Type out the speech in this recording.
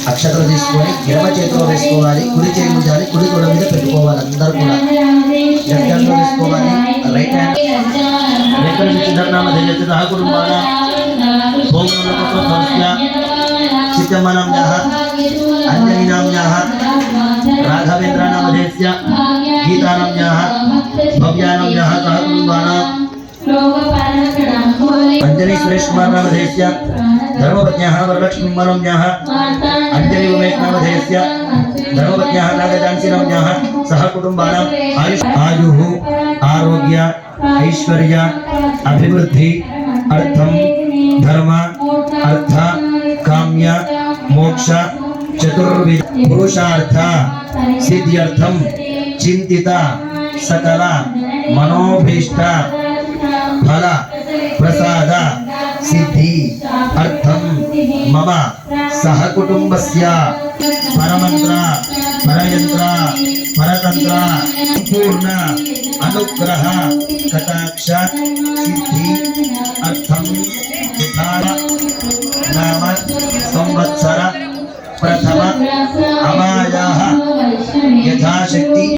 అక్షతలు తీసుకొని ఎడమ చేతిలో వేసుకోవాలి, కుడి చేయి ఉంచాలి, కుడి తొడ మీద పెట్టుకోవాలి. అందరూ కూడా లెఫ్ట్ హ్యాండ్లో వేసుకోవాలి, రైట్ హ్యాండ్ చిత్తమనామ్యాః అంజలినామ్యాః రాఘవేంద్రనామధేయస్య గీతానామ్యాః భవ్యానామ్యాః సహ కుటుంబానాం अंजलि सुरेश कुमार नामधेयस्य धर्मपत्न्याः वरलक्ष्मी नाम्याः अंजलि उमेश नामधेयस्य धर्मपत्न्याः नागजांसी नाम्याः सह कुटुंबानां आयुः आरोग्य ऐश्वर्य अभिवृद्धि अर्थम धर्म अर्थ काम्य मोक्ष चतुर्विध पुरुषार्थ सिद्ध्यर्थम चिंतित सकल मनोभीष्ट फल प्रसाद सिद्धि अर्थम मम सह कुटुंबस्य परमंत्र परयंत्र परतंत्र पूर्ण अनुग्रह कटाक्ष सिद्धि अर्थम